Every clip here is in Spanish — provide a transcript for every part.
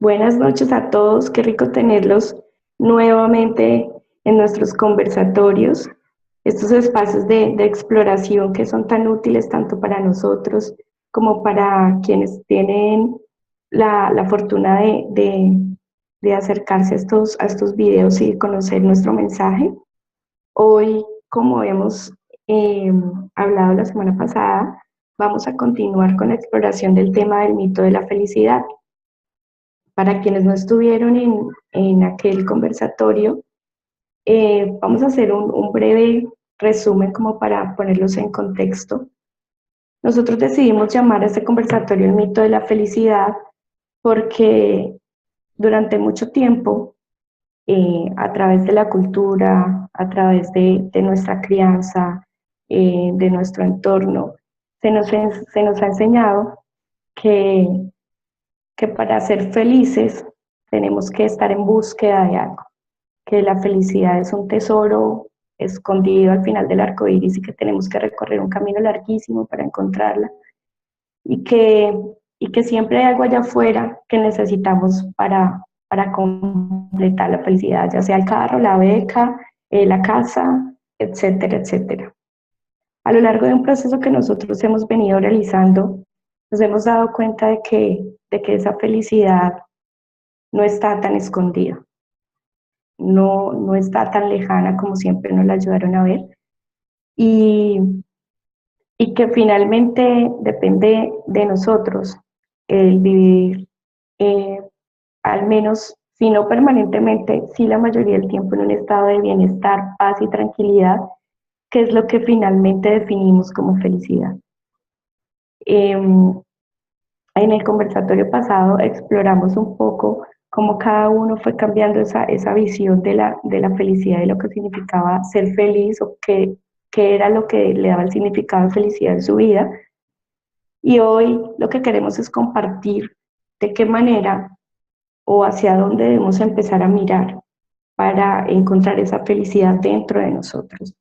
Buenas noches a todos, qué rico tenerlos nuevamente en nuestros conversatorios, estos espacios de exploración que son tan útiles tanto para nosotros como para quienes tienen la fortuna de acercarse a estos videos y conocer nuestro mensaje. Hoy, como hemos eh, hablado la semana pasada, vamos a continuar con la exploración del tema del mito de la felicidad. Para quienes no estuvieron en aquel conversatorio, vamos a hacer un breve resumen como para ponerlos en contexto. Nosotros decidimos llamar a este conversatorio el mito de la felicidad porque durante mucho tiempo, a través de la cultura, a través de nuestra crianza, de nuestro entorno, se nos ha enseñado que que para ser felices tenemos que estar en búsqueda de algo, que la felicidad es un tesoro escondido al final del arco iris y que tenemos que recorrer un camino larguísimo para encontrarla y que, y que siempre hay algo allá afuera que necesitamos para completar la felicidad, ya sea el carro, la beca, la casa, etcétera, etcétera. A lo largo de un proceso que nosotros hemos venido realizando, nos hemos dado cuenta de que esa felicidad no está tan escondida, no está tan lejana como siempre nos la ayudaron a ver y, y que finalmente depende de nosotros el vivir, eh, al menos, si no permanentemente, sí la mayoría del tiempo en un estado de bienestar, paz y tranquilidad, que es lo que finalmente definimos como felicidad. En el conversatorio pasado exploramos un poco cómo cada uno fue cambiando esa visión de la felicidad y lo que significaba ser feliz o qué era lo que le daba el significado de felicidad en su vida. Y hoy lo que queremos es compartir de qué manera o hacia dónde debemos empezar a mirar para encontrar esa felicidad dentro de nosotros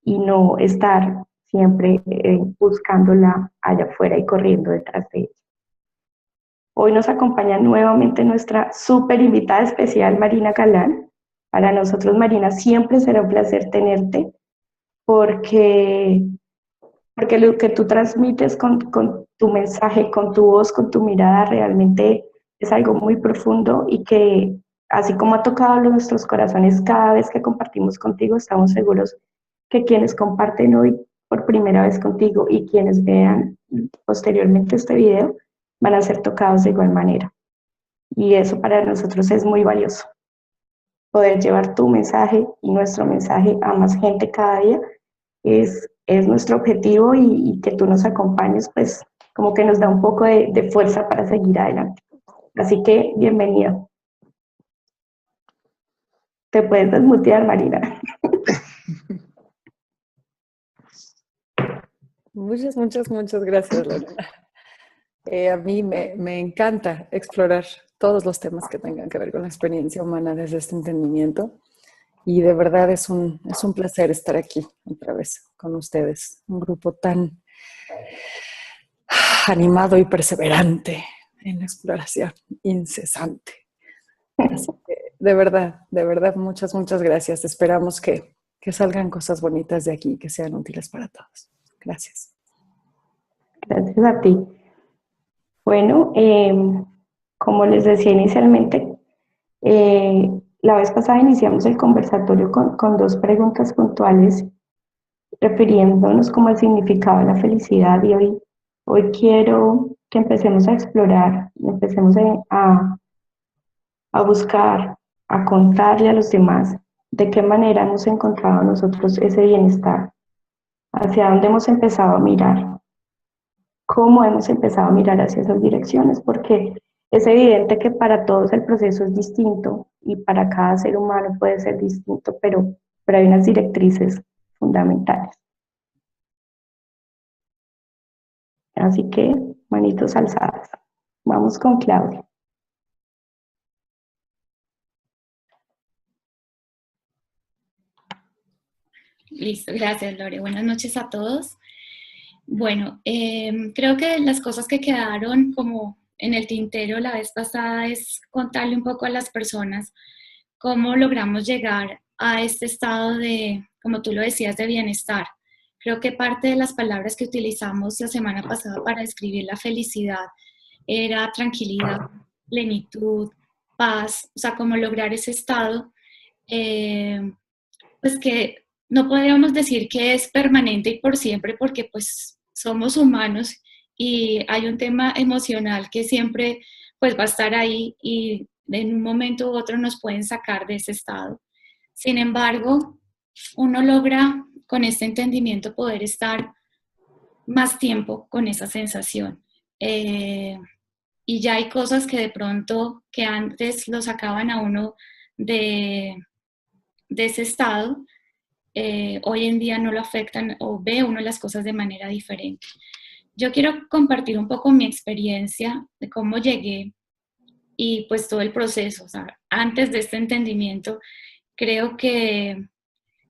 y no estar siempre buscándola allá afuera y corriendo detrás de ella. Hoy nos acompaña nuevamente nuestra súper invitada especial, Marina Galán. Para nosotros, Marina, siempre será un placer tenerte porque, porque lo que tú transmites con tu mensaje, con tu voz, con tu mirada, realmente es algo muy profundo y que, así como ha tocado nuestros corazones cada vez que compartimos contigo, estamos seguros que quienes comparten hoy por primera vez contigo y quienes vean posteriormente este video van a ser tocados de igual manera. Y eso para nosotros es muy valioso. Poder llevar tu mensaje y nuestro mensaje a más gente cada día es nuestro objetivo y que tú nos acompañes, pues como que nos da un poco de fuerza para seguir adelante. Así que bienvenida. Te puedes desmutear, Marina. Muchas gracias, Lorena. A mí me encanta explorar todos los temas que tengan que ver con la experiencia humana desde este entendimiento y de verdad es un placer estar aquí otra vez con ustedes, un grupo tan animado y perseverante en la exploración incesante. Así que de verdad, muchas gracias. Esperamos que salgan cosas bonitas de aquí, que sean útiles para todos. Gracias. Gracias a ti. Bueno, como les decía inicialmente, la vez pasada iniciamos el conversatorio con dos preguntas puntuales refiriéndonos como al significado de la felicidad y hoy quiero que empecemos a explorar, empecemos a buscar, a contarle a los demás de qué manera hemos encontrado nosotros ese bienestar, hacia dónde hemos empezado a mirar, cómo hemos empezado a mirar hacia esas direcciones, porque es evidente que para todos el proceso es distinto y para cada ser humano puede ser distinto, pero hay unas directrices fundamentales. Así que, manitos alzadas. Vamos con Claudia. Listo, gracias Lore. Buenas noches a todos. Bueno, creo que las cosas que quedaron como en el tintero la vez pasada es contarle un poco a las personas cómo logramos llegar a este estado de, como tú lo decías, de bienestar. Creo que parte de las palabras que utilizamos la semana pasada para describir la felicidad era tranquilidad, plenitud, paz, o sea, cómo lograr ese estado, pues que no podríamos decir que es permanente y por siempre, porque pues somos humanos y hay un tema emocional que siempre pues va a estar ahí y en un momento u otro nos pueden sacar de ese estado. Sin embargo, uno logra con este entendimiento poder estar más tiempo con esa sensación. Y ya hay cosas que de pronto, que antes lo sacaban a uno de ese estado, hoy en día no lo afectan o ve uno las cosas de manera diferente. Yo quiero compartir un poco mi experiencia de cómo llegué y pues todo el proceso. O sea, antes de este entendimiento, creo que,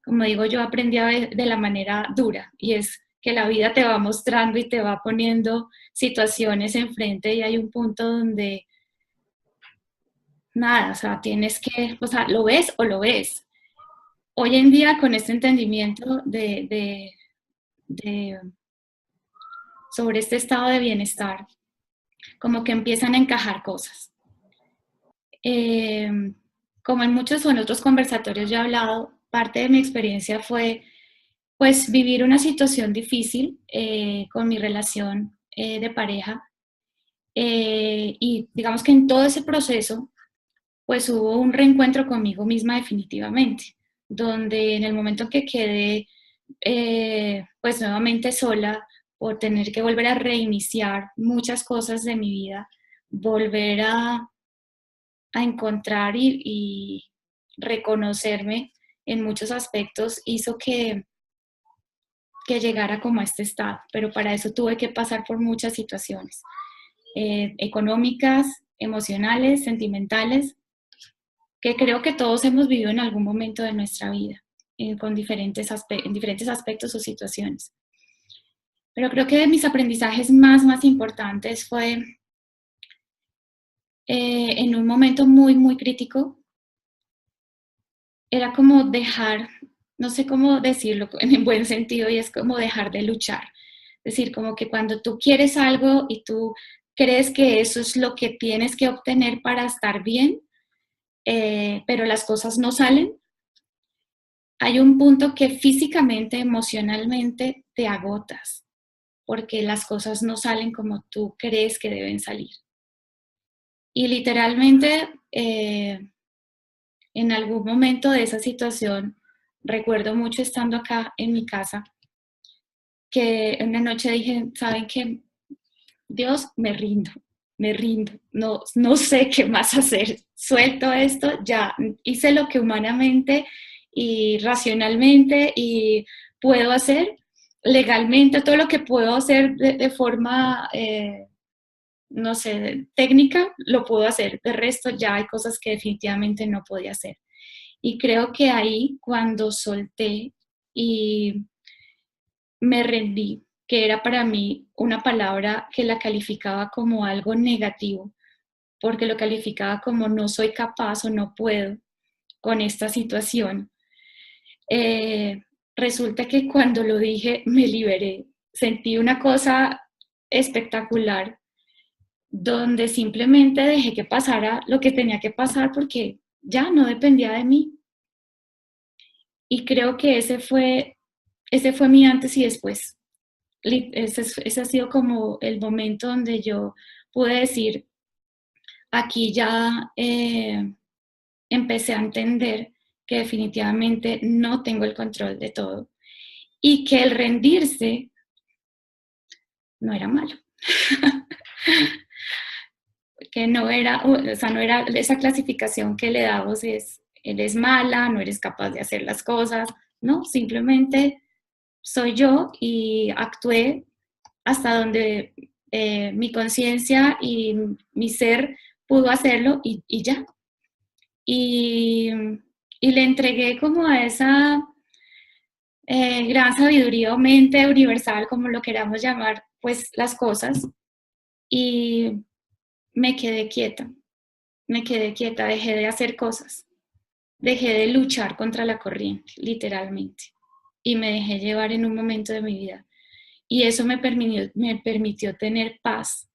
como digo, yo aprendí a ver de la manera dura y es que la vida te va mostrando y te va poniendo situaciones enfrente y hay un punto donde nada, o sea, tienes que, o sea, lo ves o lo ves. Hoy en día con este entendimiento de sobre este estado de bienestar, como que empiezan a encajar cosas. Como en muchos otros conversatorios yo he hablado, parte de mi experiencia fue pues vivir una situación difícil con mi relación de pareja y digamos que en todo ese proceso pues hubo un reencuentro conmigo misma definitivamente, donde en el momento en que quedé pues nuevamente sola por tener que volver a reiniciar muchas cosas de mi vida, volver a encontrar y reconocerme en muchos aspectos hizo que llegara como a este estado, pero para eso tuve que pasar por muchas situaciones económicas, emocionales, sentimentales, que creo que todos hemos vivido en algún momento de nuestra vida, en diferentes aspectos o situaciones. Pero creo que de mis aprendizajes más importantes fue en un momento muy crítico, era como dejar, no sé cómo decirlo en buen sentido, y es como dejar de luchar. Es decir, como que cuando tú quieres algo y tú crees que eso es lo que tienes que obtener para estar bien, pero las cosas no salen, hay un punto que físicamente, emocionalmente te agotas, porque las cosas no salen como tú crees que deben salir. Y literalmente, en algún momento de esa situación, recuerdo mucho estando acá en mi casa, que una noche dije, ¿saben qué? Dios, me rindo, no sé qué más hacer, suelto esto, ya hice lo que humanamente y racionalmente y puedo hacer, legalmente, todo lo que puedo hacer de forma, no sé, técnica, lo puedo hacer, de resto ya hay cosas que definitivamente no podía hacer. Y creo que ahí cuando solté y me rendí, que era para mí una palabra que la calificaba como algo negativo, porque lo calificaba como no soy capaz o no puedo con esta situación. Resulta que cuando lo dije me liberé, sentí una cosa espectacular, donde simplemente dejé que pasara lo que tenía que pasar porque ya no dependía de mí. Y creo que ese fue mi antes y después. Ese ha sido como el momento donde yo pude decir, aquí ya empecé a entender que definitivamente no tengo el control de todo y que el rendirse no era malo. Que no era, o sea, no era esa clasificación que le damos, eres mala, no eres capaz de hacer las cosas, no, simplemente soy yo y actué hasta donde mi conciencia y mi ser pudo hacerlo y ya. Y, y le entregué como a esa gran sabiduría o mente universal, como lo queramos llamar, pues las cosas. Y me quedé quieta, dejé de hacer cosas, dejé de luchar contra la corriente, literalmente, y me dejé llevar en un momento de mi vida. Y eso me permitió tener paz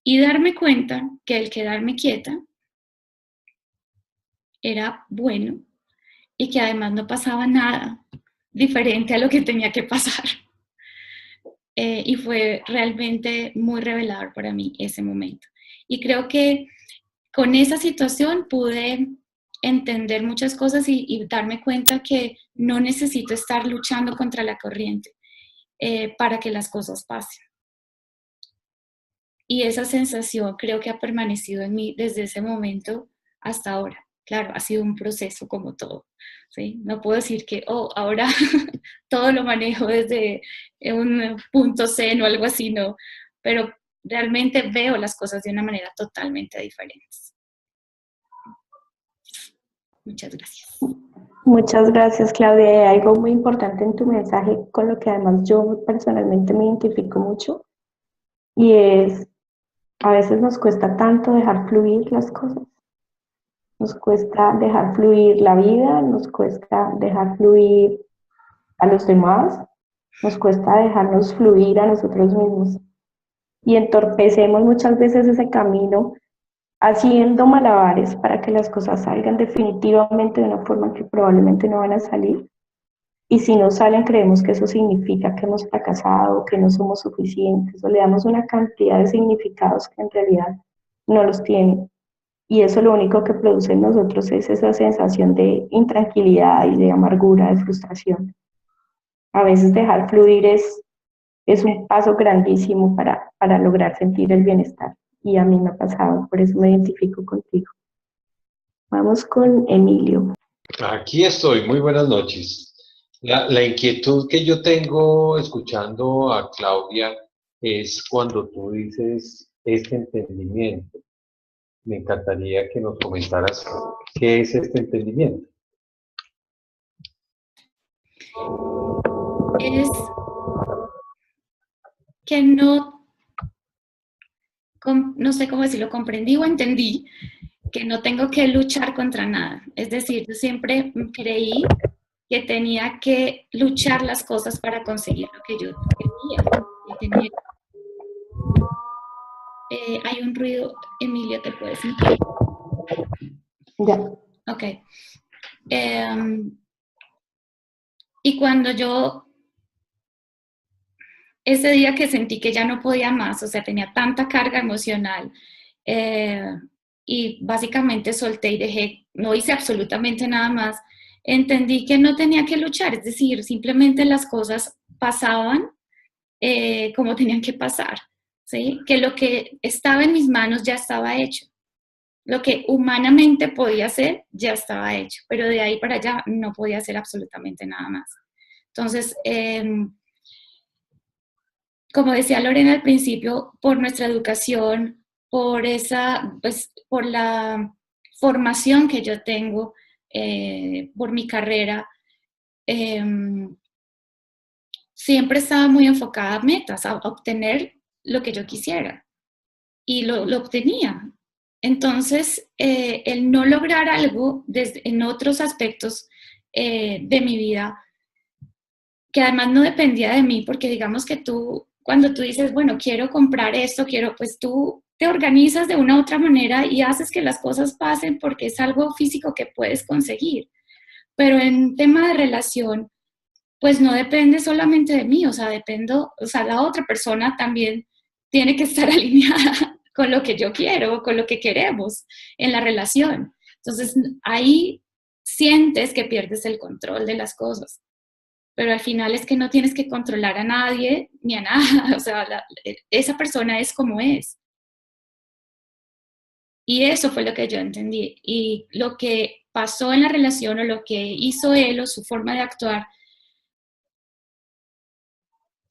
y darme cuenta que el quedarme quieta era bueno y que además no pasaba nada diferente a lo que tenía que pasar. Y fue realmente muy revelador para mí ese momento. Y creo que con esa situación pude entender muchas cosas y darme cuenta que no necesito estar luchando contra la corriente para que las cosas pasen. Y esa sensación creo que ha permanecido en mí desde ese momento hasta ahora. Claro, ha sido un proceso como todo, ¿sí? No puedo decir que, ahora todo lo manejo desde un punto zen o algo así, no. Pero realmente veo las cosas de una manera totalmente diferente. Muchas gracias. Muchas gracias, Claudia. Hay algo muy importante en tu mensaje con lo que además yo personalmente me identifico mucho, y es, a veces nos cuesta tanto dejar fluir las cosas. Nos cuesta dejar fluir la vida, nos cuesta dejar fluir a los demás, nos cuesta dejarnos fluir a nosotros mismos. Y entorpecemos muchas veces ese camino haciendo malabares para que las cosas salgan definitivamente de una forma que probablemente no van a salir. Y si no salen, creemos que eso significa que hemos fracasado, que no somos suficientes, o le damos una cantidad de significados que en realidad no los tienen. Y eso lo único que produce en nosotros es esa sensación de intranquilidad y de amargura, de frustración. A veces dejar fluir es un paso grandísimo para lograr sentir el bienestar. Y a mí me ha pasado, por eso me identifico contigo. Vamos con Emilio. Aquí estoy, muy buenas noches. La inquietud que yo tengo escuchando a Claudia es cuando tú dices este entendimiento. Me encantaría que nos comentaras qué es este entendimiento. Es que no sé cómo decirlo, comprendí o entendí que no tengo que luchar contra nada. Es decir, yo siempre creí que tenía que luchar las cosas para conseguir lo que yo quería. Hay un ruido, Emilio, ¿te puedes sentir? Ya. Ok. Y cuando ese día que sentí que ya no podía más, o sea, tenía tanta carga emocional, y básicamente solté y dejé, no hice absolutamente nada más, entendí que no tenía que luchar, es decir, simplemente las cosas pasaban como tenían que pasar, ¿sí? Que lo que estaba en mis manos ya estaba hecho. Lo que humanamente podía hacer ya estaba hecho, pero de ahí para allá no podía hacer absolutamente nada más. Entonces, como decía Lorena al principio, por nuestra educación, por la formación que yo tengo, por mi carrera, siempre estaba muy enfocada a metas, a obtener lo que yo quisiera. Y lo obtenía. Entonces, el no lograr algo en otros aspectos de mi vida, que además no dependía de mí, porque digamos que cuando tú dices, bueno, quiero comprar esto, pues tú te organizas de una u otra manera y haces que las cosas pasen porque es algo físico que puedes conseguir. Pero en tema de relación, pues no depende solamente de mí, o sea, la otra persona también tiene que estar alineada con lo que yo quiero, con lo que queremos en la relación. Entonces, ahí sientes que pierdes el control de las cosas. Pero al final es que no tienes que controlar a nadie ni a nada. O sea, esa persona es como es. Y eso fue lo que yo entendí. Y lo que pasó en la relación o lo que hizo él o su forma de actuar,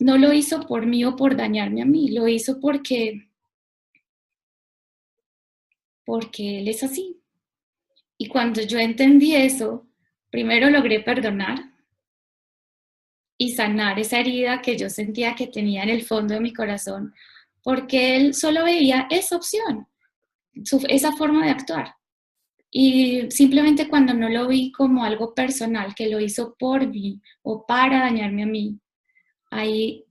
no lo hizo por mí o por dañarme a mí, lo hizo porque él es así. Y cuando yo entendí eso, primero logré perdonar y sanar esa herida que yo sentía que tenía en el fondo de mi corazón, porque él solo veía esa opción. esa forma de actuar. Y simplemente cuando no lo vi como algo personal, que lo hizo por mí o para dañarme a mí, ahí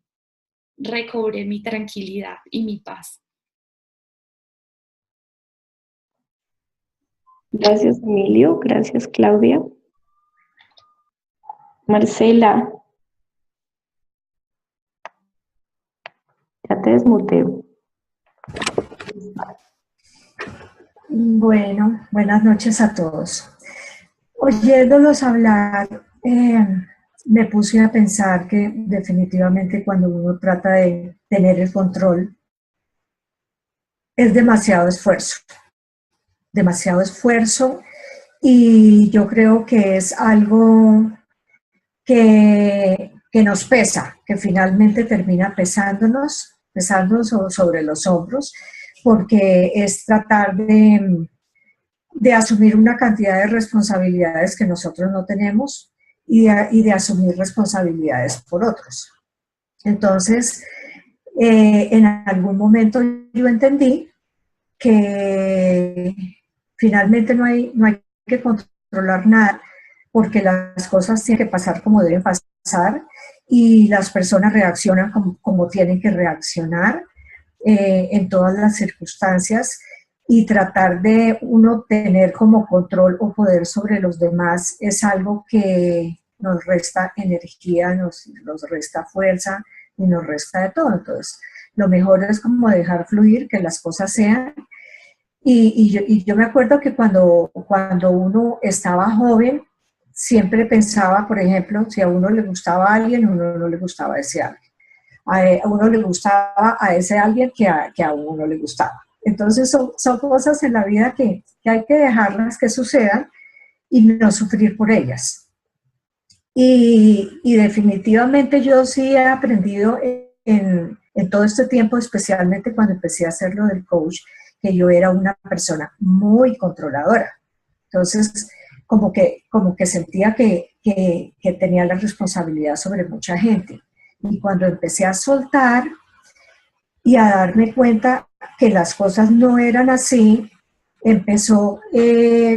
recobré mi tranquilidad y mi paz. Gracias, Emilio. Gracias, Claudia. Marcela, ya te desmuteo. Bueno, buenas noches a todos. Oyéndolos hablar, me puse a pensar que definitivamente cuando uno trata de tener el control, es demasiado esfuerzo, y yo creo que es algo que nos pesa, que finalmente termina pesándonos sobre los hombros, porque es tratar de asumir una cantidad de responsabilidades que nosotros no tenemos y de asumir responsabilidades por otros. Entonces, en algún momento yo entendí que finalmente no hay que controlar nada, porque las cosas tienen que pasar como deben pasar y las personas reaccionan como tienen que reaccionar en todas las circunstancias, y tratar de uno tener como control o poder sobre los demás es algo que nos resta energía, nos resta fuerza y nos resta de todo. Entonces, lo mejor es como dejar fluir, que las cosas sean. Y yo me acuerdo que cuando uno estaba joven, siempre pensaba, por ejemplo, si a uno le gustaba a alguien, a uno no le gustaba a ese alguien. A uno le gustaba a ese alguien que a uno no le gustaba. Entonces son cosas en la vida que hay que dejarlas que sucedan y no sufrir por ellas. Y definitivamente yo sí he aprendido en todo este tiempo, especialmente cuando empecé a hacer lo del coach, que yo era una persona muy controladora. Entonces, como que sentía que tenía la responsabilidad sobre mucha gente. Y cuando empecé a soltar y a darme cuenta que las cosas no eran así, empezó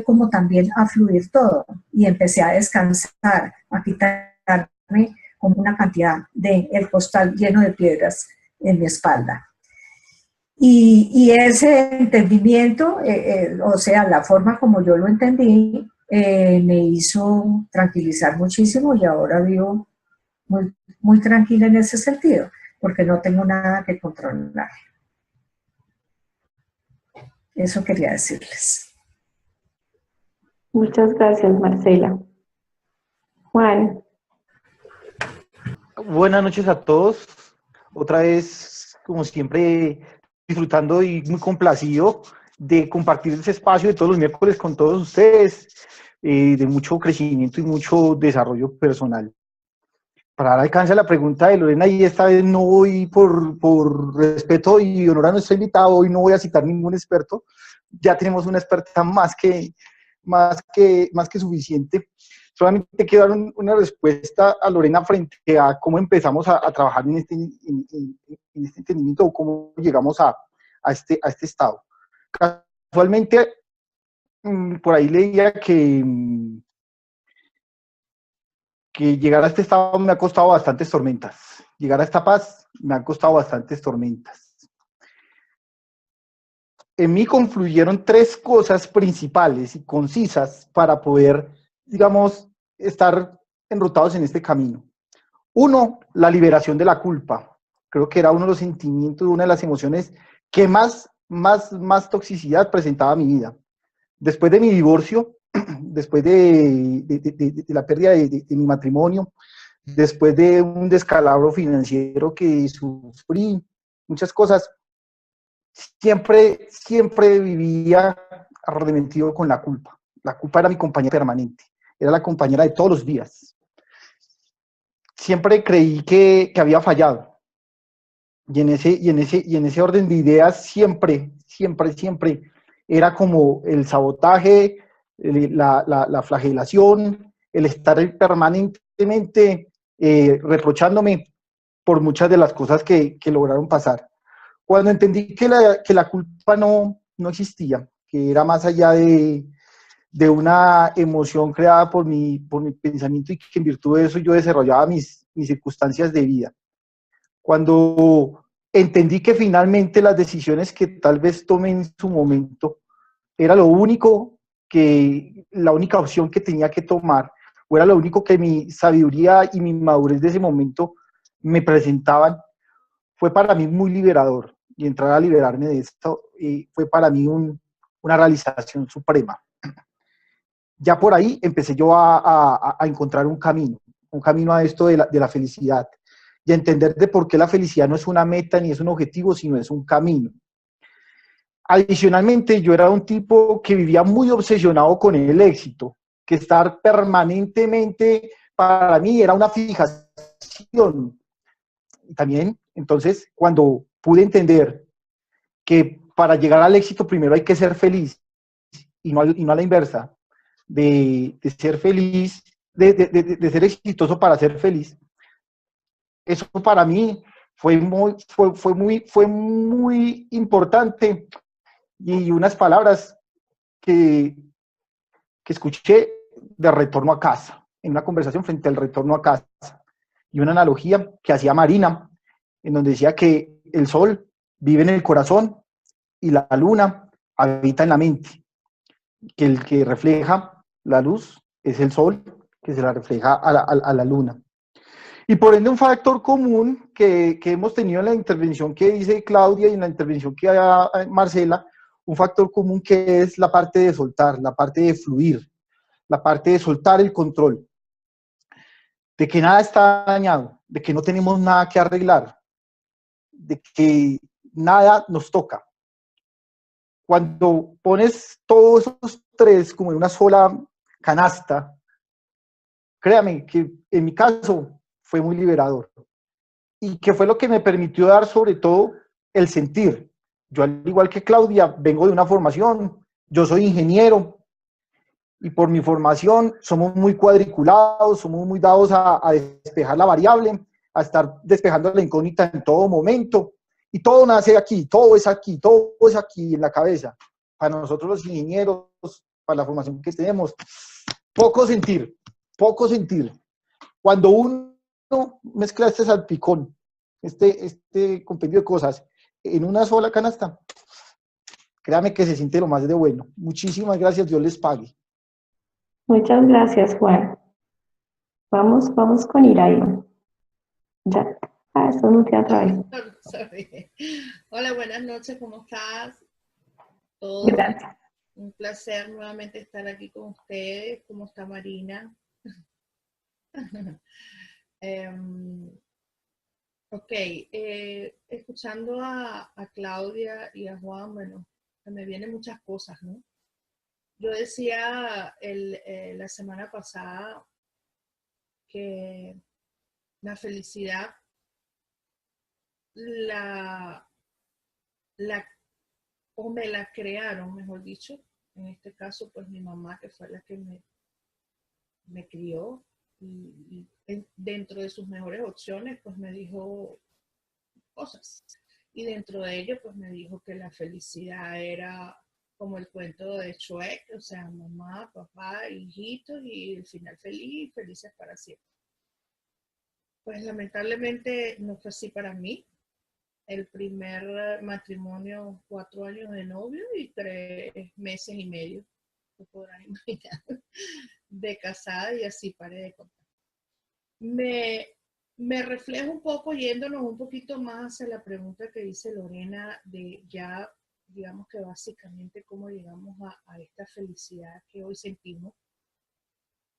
como también a fluir todo, y empecé a descansar, a quitarme como una cantidad el costal lleno de piedras en mi espalda. Y ese entendimiento, o sea, la forma como yo lo entendí, me hizo tranquilizar muchísimo, y ahora vivo muy, muy tranquila en ese sentido, porque no tengo nada que controlar. Eso quería decirles. Muchas gracias, Marcela. Juan. Buenas noches a todos. Otra vez, como siempre, disfrutando y muy complacido de compartir ese espacio de todos los miércoles con todos ustedes, de mucho crecimiento y mucho desarrollo personal. Para dar alcance a la pregunta de Lorena, y esta vez no voy por respeto y honor a nuestro invitado, hoy no voy a citar ningún experto, ya tenemos una experta más que suficiente. Solamente quiero dar una respuesta a Lorena frente a cómo empezamos a trabajar en este entendimiento, o cómo llegamos a este estado. Casualmente, por ahí leía que llegar a este estado me ha costado bastantes tormentas. Llegar a esta paz me ha costado bastantes tormentas. En mí confluyeron tres cosas principales y concisas para poder, digamos, estar enrutados en este camino. Uno, la liberación de la culpa. Creo que era uno de los sentimientos, una de las emociones que más toxicidad presentaba a mi vida. Después de mi divorcio, después de la pérdida de mi matrimonio, después de un descalabro financiero que sufrí, muchas cosas, siempre vivía arrepentido con la culpa. La culpa era mi compañera permanente, era la compañera de todos los días. Siempre creí que había fallado. Y en ese orden de ideas siempre era como el sabotaje, la flagelación, el estar permanentemente reprochándome por muchas de las cosas que lograron pasar. Cuando entendí que la culpa no no existía, que era más allá de una emoción creada por mi pensamiento y que en virtud de eso yo desarrollaba mis circunstancias de vida. Cuando entendí que finalmente las decisiones que tal vez tomé en su momento era lo único la única opción que tenía que tomar, o era lo único que mi sabiduría y mi madurez de ese momento me presentaban, fue para mí muy liberador. Y entrar a liberarme de esto fue para mí una realización suprema. Ya por ahí empecé yo a encontrar un camino a esto de la felicidad, y a entender de por qué la felicidad no es una meta ni es un objetivo, sino es un camino. Adicionalmente, yo era un tipo que vivía muy obsesionado con el éxito, que estar permanentemente para mí era una fijación. Y también, entonces, cuando pude entender que para llegar al éxito primero hay que ser feliz, y no a la inversa, de ser feliz, de ser exitoso para ser feliz, eso para mí fue muy importante. Y unas palabras que escuché de retorno a casa, en una conversación frente al retorno a casa, y una analogía que hacía Marina, en donde decía que el sol vive en el corazón y la luna habita en la mente, que el que refleja la luz es el sol, que se la refleja a la luna. Y por ende un factor común que hemos tenido en la intervención que dice Claudia y en la intervención que da Marcela, un factor común que es la parte de soltar, la parte de fluir, la parte de soltar el control, de que nada está dañado, de que no tenemos nada que arreglar, de que nada nos toca. Cuando pones todos esos tres como en una sola canasta, créame que en mi caso fue muy liberador. Y que fue lo que me permitió dar sobre todo el sentir. Yo, al igual que Claudia, vengo de una formación, yo soy ingeniero, y por mi formación somos muy cuadriculados, somos muy dados a despejar la variable, a estar despejando la incógnita en todo momento, y todo nace aquí, todo es aquí en la cabeza. Para nosotros los ingenieros, para la formación que tenemos, poco sentir. Cuando uno mezcla este salpicón, este compendio de cosas en una sola canasta, créame que se siente lo más de bueno. Muchísimas gracias, Dios les pague. Muchas gracias, Juan. Vamos con Iraima. Ya. Eso no te otra vez. Sorry. Hola, buenas noches, ¿cómo estás? Todo. Gracias. Un placer nuevamente estar aquí con ustedes. ¿Cómo está Marina? Ok, escuchando a Claudia y a Juan, bueno, me vienen muchas cosas, ¿no? Yo decía la semana pasada que la felicidad o me la crearon, mejor dicho. En este caso, pues mi mamá, que fue la que me crió, y dentro de sus mejores opciones, pues me dijo cosas. Y dentro de ello, pues me dijo que la felicidad era como el cuento de Shrek, o sea, mamá, papá, hijitos, y el final feliz, felices para siempre. Pues lamentablemente no fue así para mí. El primer matrimonio, 4 años de novio y 3 meses y medio, se podrán imaginar, de casada, y así paré de contar. Me reflejo un poco yéndonos un poquito más hacia la pregunta que dice Lorena, de ya, digamos que básicamente cómo llegamos a esta felicidad que hoy sentimos.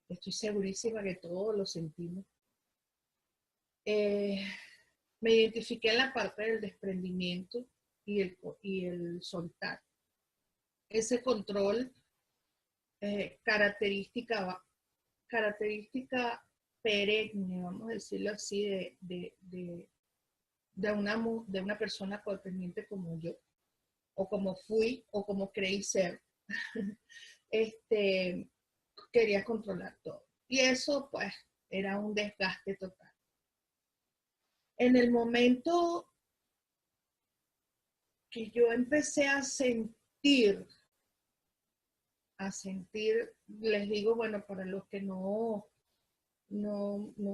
Estoy segurísima que todos lo sentimos. Me identifiqué en la parte del desprendimiento y el soltar. Ese control, característica perenne, vamos a decirlo así, de una persona codependiente como yo, o como fui, o como creí ser. Quería controlar todo. Y eso, pues, era un desgaste total. En el momento que yo empecé a sentir les digo, bueno, para los que no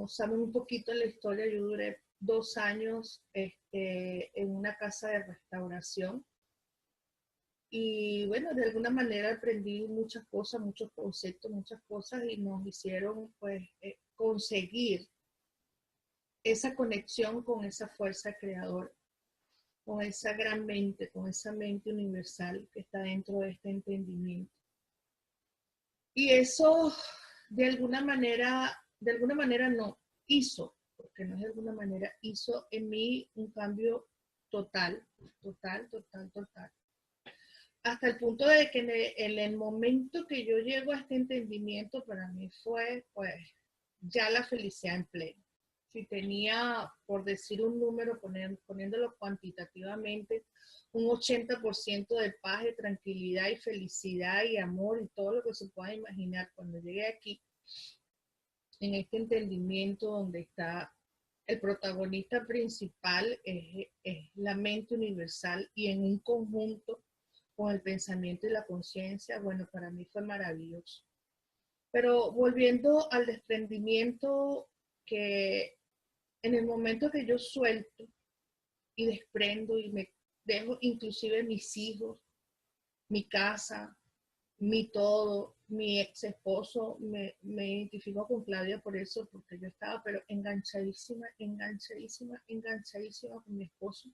saben un poquito la historia, yo duré 2 años en una casa de restauración. Y bueno, de alguna manera aprendí muchas cosas, muchos conceptos, muchas cosas, y nos hicieron pues conseguir esa conexión con esa fuerza creadora, con esa gran mente, con esa mente universal que está dentro de este entendimiento. Y eso de alguna manera no hizo, porque no es de alguna manera, hizo en mí un cambio total. Hasta el punto de que en el momento que yo llego a este entendimiento, para mí fue pues ya la felicidad en pleno. Si tenía, por decir un número, poniéndolo cuantitativamente, un 80% de paz, de tranquilidad y felicidad y amor y todo lo que se pueda imaginar, cuando llegué aquí, en este entendimiento donde está el protagonista principal, es la mente universal, y en un conjunto con el pensamiento y la conciencia, bueno, para mí fue maravilloso. Pero volviendo al desprendimiento, que en el momento que yo suelto y desprendo y me dejo inclusive mis hijos, mi casa, mi todo, mi ex esposo, me identifico con Claudia por eso, porque yo estaba pero enganchadísima con mi esposo.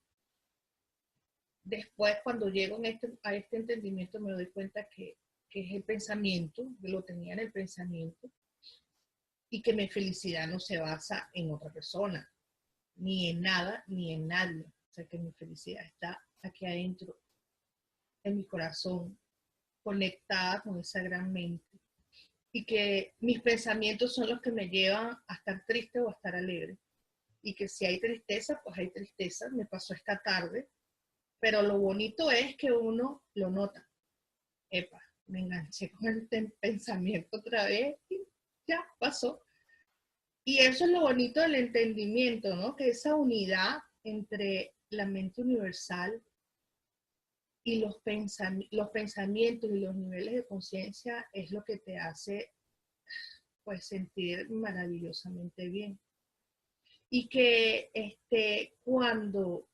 Después, cuando llego a este entendimiento, me doy cuenta que es el pensamiento, que lo tenía en el pensamiento, y que mi felicidad no se basa en otra persona, ni en nada, ni en nadie. O sea, que mi felicidad está aquí adentro, en mi corazón, conectada con esa gran mente. Y que mis pensamientos son los que me llevan a estar triste o a estar alegre. Y que si hay tristeza, pues hay tristeza. Me pasó esta tarde. Pero lo bonito es que uno lo nota. Epa, me enganché con el pensamiento otra vez y ya pasó. Y eso es lo bonito del entendimiento, ¿no? Que esa unidad entre la mente universal y los pensamientos y los niveles de conciencia es lo que te hace pues sentir maravillosamente bien. Y que cuando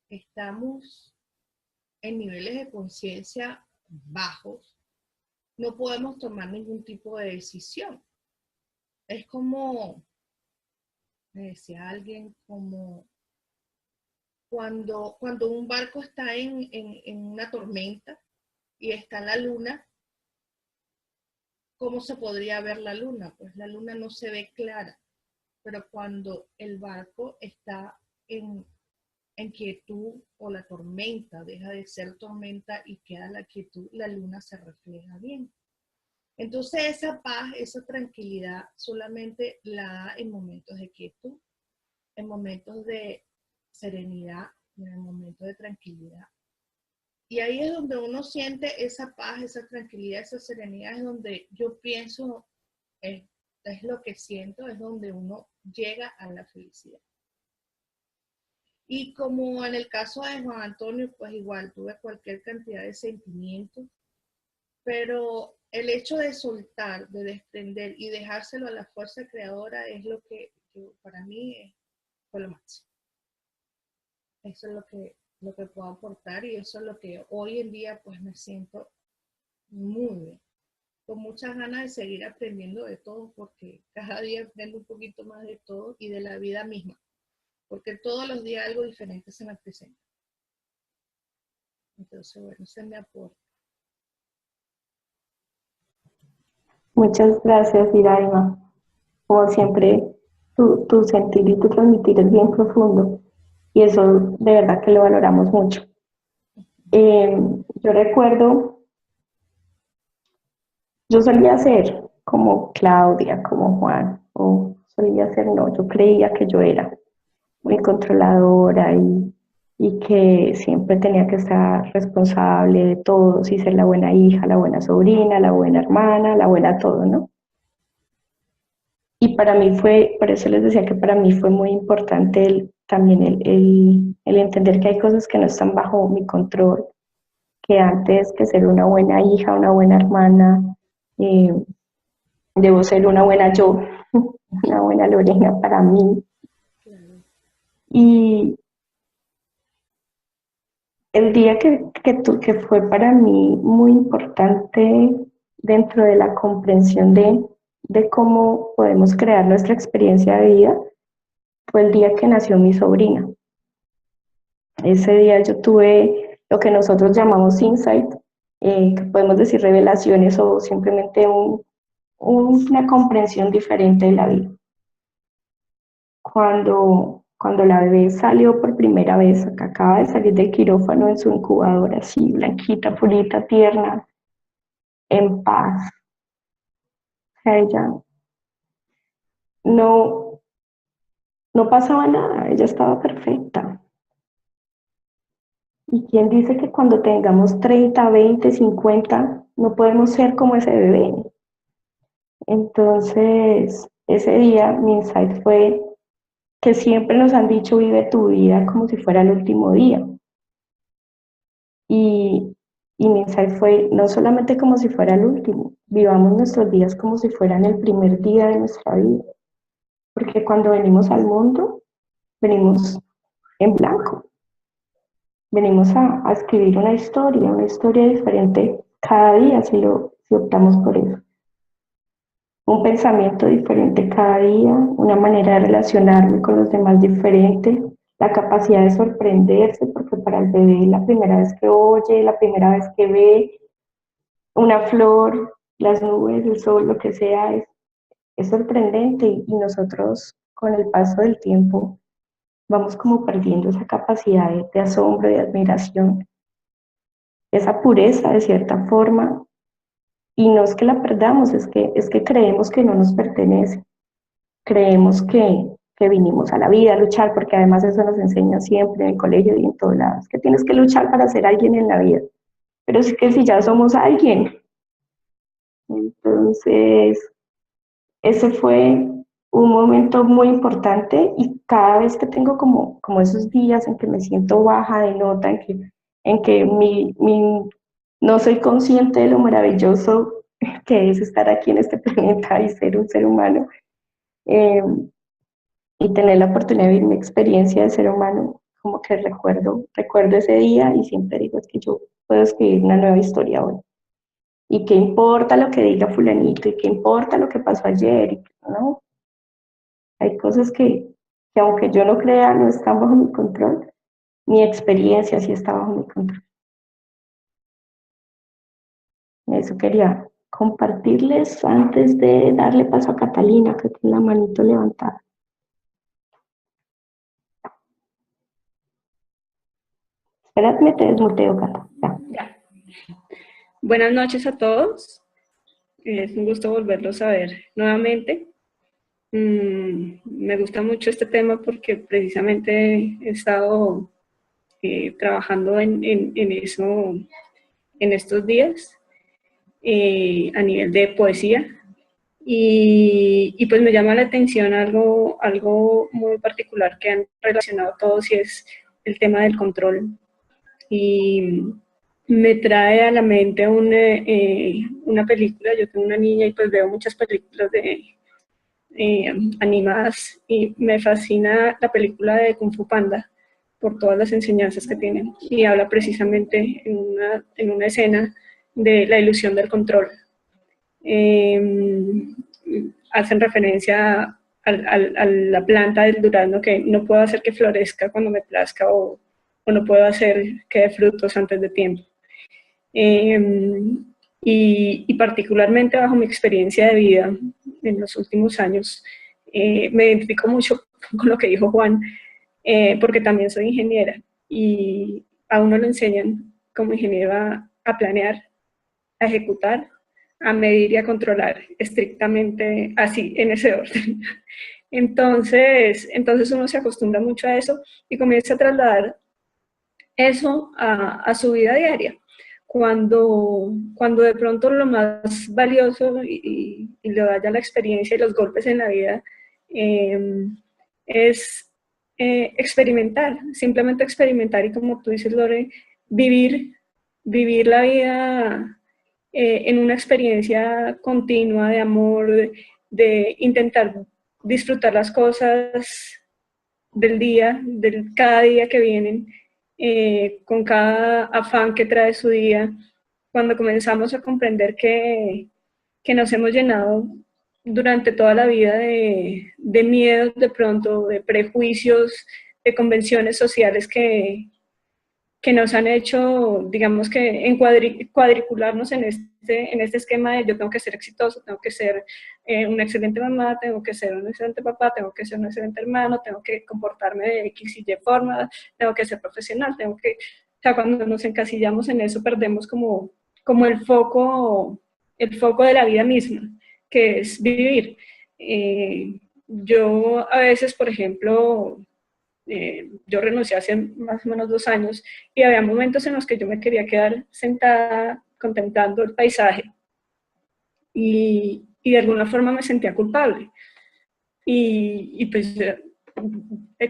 estamos en niveles de conciencia bajos, no podemos tomar ningún tipo de decisión. Es como, me decía alguien, como cuando un barco está en una tormenta y está la luna, ¿cómo se podría ver la luna? Pues la luna no se ve clara, pero cuando el barco está en quietud, o la tormenta deja de ser tormenta y queda la quietud, la luna se refleja bien. Entonces esa paz, esa tranquilidad solamente la da en momentos de quietud, en momentos de serenidad, en momentos de tranquilidad. Y ahí es donde uno siente esa paz, esa tranquilidad, esa serenidad, es donde yo pienso, es lo que siento, es donde uno llega a la felicidad. Y como en el caso de Juan Antonio, pues igual tuve cualquier cantidad de sentimientos, pero el hecho de soltar, de desprender y dejárselo a la fuerza creadora es lo que para mí fue lo máximo. Eso es lo que puedo aportar, y eso es lo que hoy en día pues me siento muy bien, con muchas ganas de seguir aprendiendo de todo, porque cada día aprendo un poquito más de todo y de la vida misma, porque todos los días algo diferente se me presenta. Entonces, bueno, ese es mi aporte. Muchas gracias, Iraima. Como siempre, tu sentir y tu transmitir es bien profundo, y eso de verdad que lo valoramos mucho. Yo recuerdo, yo solía ser como Claudia, como Juan, o solía ser, no, yo creía que yo era muy controladora y que siempre tenía que estar responsable de todos y ser la buena hija, la buena sobrina, la buena hermana, la buena todo, ¿no? Y para mí fue, por eso les decía que para mí fue muy importante también el entender que hay cosas que no están bajo mi control, que antes que ser una buena hija, una buena hermana, debo ser una buena yo, una buena Lorena para mí. Y el día que fue para mí muy importante dentro de la comprensión de cómo podemos crear nuestra experiencia de vida fue el día que nació mi sobrina. Ese día yo tuve lo que nosotros llamamos insight, que podemos decir revelaciones o simplemente una comprensión diferente de la vida. Cuando la bebé salió por primera vez, que acaba de salir del quirófano en su incubadora, así, blanquita, purita, tierna, en paz. O sea, ella no pasaba nada, ella estaba perfecta. ¿Y quién dice que cuando tengamos 30, 20, 50, no podemos ser como ese bebé? Entonces, ese día mi insight fue que siempre nos han dicho vive tu vida como si fuera el último día. Y mi insight fue no solamente como si fuera el último, vivamos nuestros días como si fueran el primer día de nuestra vida. Porque cuando venimos al mundo, venimos en blanco. Venimos a escribir una historia diferente cada día si optamos por eso. Un pensamiento diferente cada día, una manera de relacionarme con los demás diferente, la capacidad de sorprenderse, porque para el bebé la primera vez que oye, la primera vez que ve una flor, las nubes, el sol, lo que sea, es sorprendente y nosotros con el paso del tiempo vamos como perdiendo esa capacidad de asombro, de admiración, esa pureza de cierta forma. Y no es que la perdamos, es que creemos que no nos pertenece. Creemos que vinimos a la vida a luchar, porque además eso nos enseña siempre en el colegio y en todos lados, que tienes que luchar para ser alguien en la vida. Pero es que si ya somos alguien. Entonces, ese fue un momento muy importante y cada vez que tengo como esos días en que me siento baja de nota, en que no soy consciente de lo maravilloso que es estar aquí en este planeta y ser un ser humano, y tener la oportunidad de vivir mi experiencia de ser humano, como que recuerdo ese día y siempre digo es que yo puedo escribir una nueva historia hoy. Y qué importa lo que diga fulanito, y qué importa lo que pasó ayer, ¿no? Hay cosas que aunque yo no crea, no están bajo mi control. Mi experiencia sí está bajo mi control. Eso quería compartirles antes de darle paso a Catalina, que tiene la manito levantada. Espérate, te desmuteo, Cata. Ya. Buenas noches a todos. Es un gusto volverlos a ver nuevamente. Me gusta mucho este tema porque precisamente he estado trabajando en eso en estos días a nivel de poesía y pues me llama la atención algo muy particular que han relacionado todos y es el tema del control. Y me trae a la mente una película. Yo tengo una niña y pues veo muchas películas animadas y me fascina la película de Kung Fu Panda por todas las enseñanzas que tiene y habla precisamente en una escena de la ilusión del control. Hacen referencia a la planta del durazno que no puedo hacer que florezca cuando me plazca o no puedo hacer que dé frutos antes de tiempo. Y particularmente bajo mi experiencia de vida en los últimos años, me identifico mucho con lo que dijo Juan, porque también soy ingeniera y a uno le enseñan como ingeniero a planear, a ejecutar, a medir y a controlar estrictamente así, en ese orden. Entonces uno se acostumbra mucho a eso y comienza a trasladar eso a su vida diaria. Cuando de pronto lo más valioso y le vaya la experiencia y los golpes en la vida es experimentar, simplemente experimentar y como tú dices, Lore, vivir vivir la vida en una experiencia continua de amor, de intentar disfrutar las cosas del día, cada día que vienen, con cada afán que trae su día, cuando comenzamos a comprender que nos hemos llenado durante toda la vida de miedos de pronto, de prejuicios, de convenciones sociales que nos han hecho, digamos que, cuadricularnos en este esquema de yo tengo que ser exitoso, tengo que ser una excelente mamá, tengo que ser un excelente papá, tengo que ser un excelente hermano, tengo que comportarme de X y Y forma, tengo que ser profesional, o sea, cuando nos encasillamos en eso perdemos como el foco de la vida misma, que es vivir. Yo a veces, por ejemplo, yo renuncié hace más o menos 2 años y había momentos en los que yo me quería quedar sentada contemplando el paisaje y de alguna forma me sentía culpable. Y pues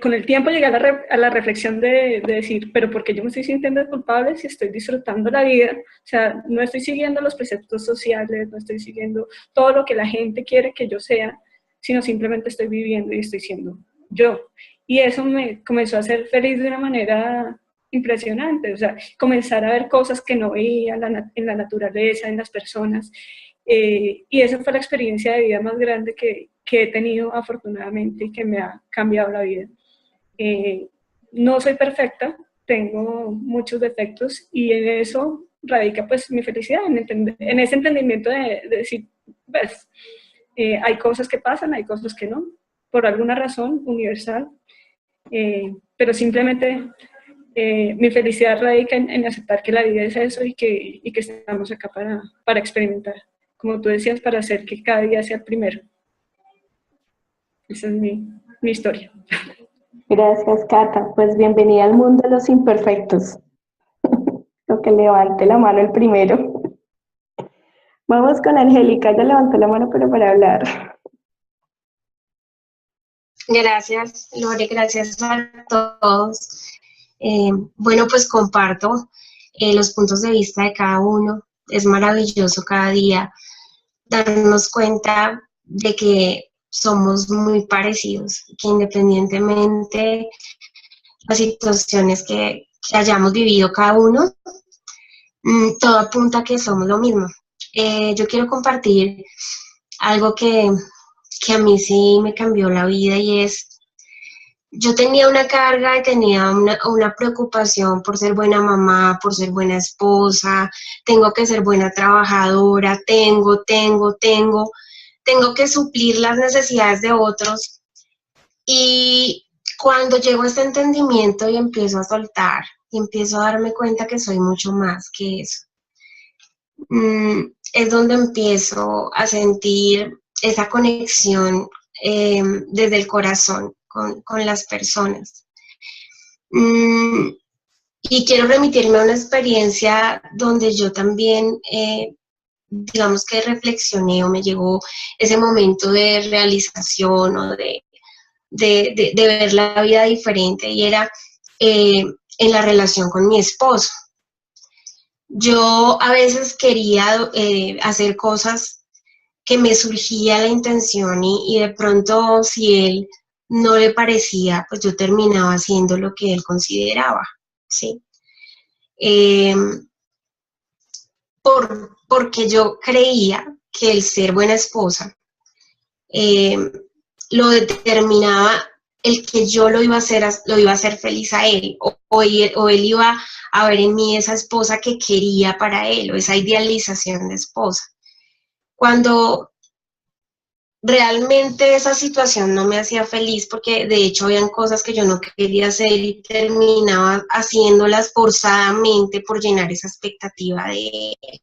con el tiempo llegué a la reflexión de decir, pero ¿por qué yo me estoy sintiendo culpable si estoy disfrutando la vida? O sea, no estoy siguiendo los preceptos sociales, no estoy siguiendo todo lo que la gente quiere que yo sea, sino simplemente estoy viviendo y estoy siendo yo. Y eso me comenzó a hacer feliz de una manera impresionante, o sea, comenzar a ver cosas que no veía en la naturaleza, en las personas. Y esa fue la experiencia de vida más grande que he tenido afortunadamente y que me ha cambiado la vida. No soy perfecta, tengo muchos defectos y en eso radica pues mi felicidad, en ese entendimiento de decir, pues, hay cosas que pasan, hay cosas que no, por alguna razón universal, pero simplemente mi felicidad radica en aceptar que la vida es eso y que estamos acá para experimentar, como tú decías, para hacer que cada día sea el primero. Esa es mi historia. Gracias, Cata. Pues bienvenida al mundo de los imperfectos. Lo que levante la mano el primero. Vamos con Angélica, ella levantó la mano pero para hablar. Gracias, Lore, gracias a todos. Bueno, pues comparto los puntos de vista de cada uno. Es maravilloso cada día darnos cuenta de que somos muy parecidos, que independientemente de las situaciones que hayamos vivido cada uno, todo apunta a que somos lo mismo. Yo quiero compartir algo que a mí sí me cambió la vida y es, yo tenía una carga y tenía una preocupación por ser buena mamá, por ser buena esposa, tengo que ser buena trabajadora, tengo que suplir las necesidades de otros. Y cuando llego a este entendimiento y empiezo a soltar, y empiezo a darme cuenta que soy mucho más que eso, es donde empiezo a sentir esa conexión desde el corazón con las personas. Y quiero remitirme a una experiencia donde yo también, digamos que reflexioné o me llegó ese momento de realización o de ver la vida diferente, y era en la relación con mi esposo. Yo a veces quería hacer cosas que me surgía la intención y de pronto si él no le parecía, pues yo terminaba haciendo lo que él consideraba, ¿sí? Porque yo creía que el ser buena esposa lo determinaba el que yo lo iba a hacer feliz a él, o él iba a ver en mí esa esposa que quería para él, o esa idealización de esposa. Cuando realmente esa situación no me hacía feliz, porque de hecho habían cosas que yo no quería hacer y terminaba haciéndolas forzadamente por llenar esa expectativa de él.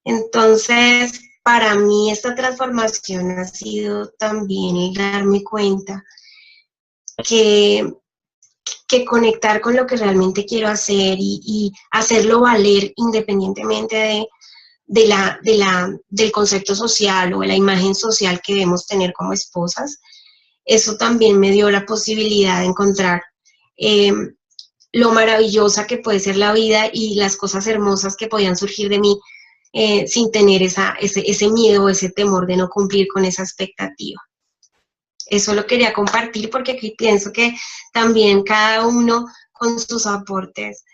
Entonces, para mí esta transformación ha sido también el darme cuenta que conectar con lo que realmente quiero hacer y hacerlo valer independientemente del concepto social o de la imagen social que debemos tener como esposas. Eso también me dio la posibilidad de encontrar lo maravillosa que puede ser la vida y las cosas hermosas que podían surgir de mí sin tener ese miedo, ese temor de no cumplir con esa expectativa. Eso lo quería compartir porque aquí pienso que también cada uno con sus aportes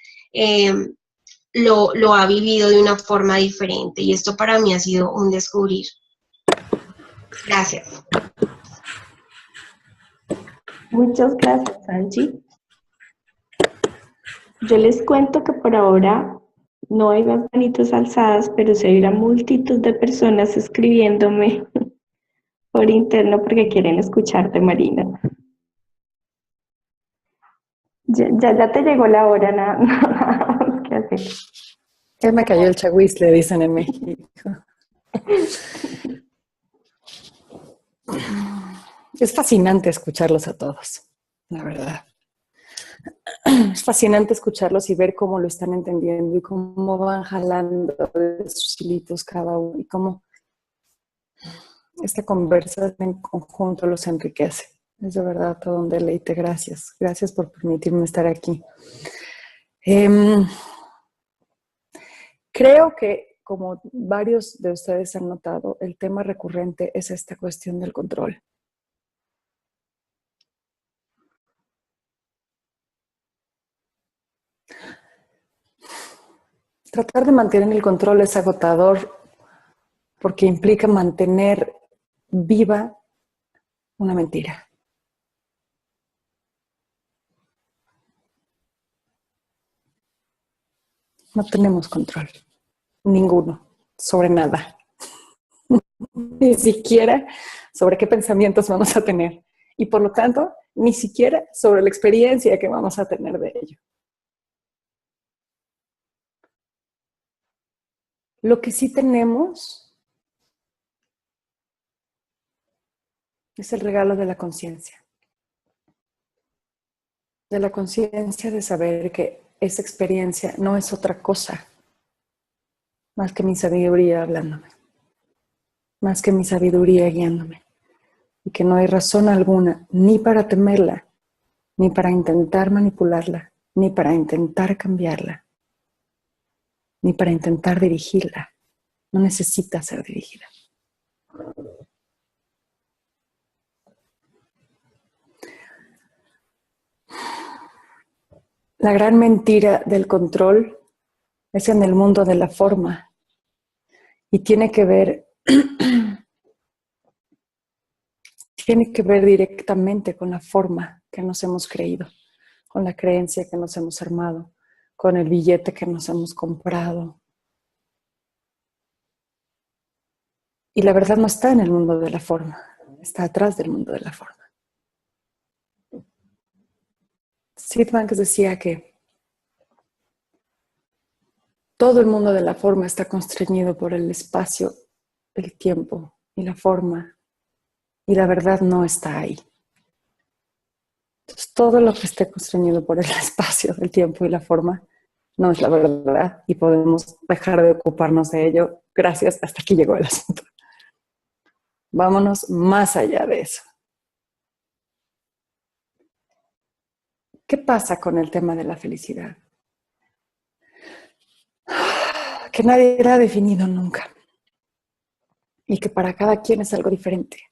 lo ha vivido de una forma diferente y esto para mí ha sido un descubrir. Gracias. Muchas gracias, Angie. Yo les cuento que por ahora no hay más manitos alzadas, pero sí hay una multitud de personas escribiéndome por interno porque quieren escucharte, Marina. Ya te llegó la hora, nada más que hacer. Ya me cayó el chagüis, le dicen en México. Es fascinante escucharlos a todos, la verdad. Es fascinante escucharlos y ver cómo lo están entendiendo y cómo van jalando de sus hilitos cada uno y cómo esta conversación en conjunto los enriquece. Es de verdad todo un deleite. Gracias. Gracias por permitirme estar aquí. Creo que, como varios de ustedes han notado, el tema recurrente es esta cuestión del control. Tratar de mantener el control es agotador porque implica mantener viva una mentira. No tenemos control, ninguno, sobre nada. Ni siquiera sobre qué pensamientos vamos a tener. Y por lo tanto, ni siquiera sobre la experiencia que vamos a tener de ello. Lo que sí tenemos es el regalo de la conciencia. De la conciencia de saber que esa experiencia no es otra cosa más que mi sabiduría hablándome, más que mi sabiduría guiándome. Y que no hay razón alguna ni para temerla, ni para intentar manipularla, ni para intentar cambiarla, ni para intentar dirigirla. No necesita ser dirigida. La gran mentira del control es en el mundo de la forma y tiene que ver directamente con la forma que nos hemos creído, con la creencia que nos hemos armado, con el billete que nos hemos comprado. Y la verdad no está en el mundo de la forma, está atrás del mundo de la forma. Sid Banks decía que todo el mundo de la forma está constreñido por el espacio, el tiempo y la forma, y la verdad no está ahí. Entonces, todo lo que esté constreñido por el espacio, el tiempo y la forma no es la verdad y podemos dejar de ocuparnos de ello. Gracias, hasta aquí llegó el asunto. Vámonos más allá de eso. ¿Qué pasa con el tema de la felicidad? Que nadie la ha definido nunca y que para cada quien es algo diferente.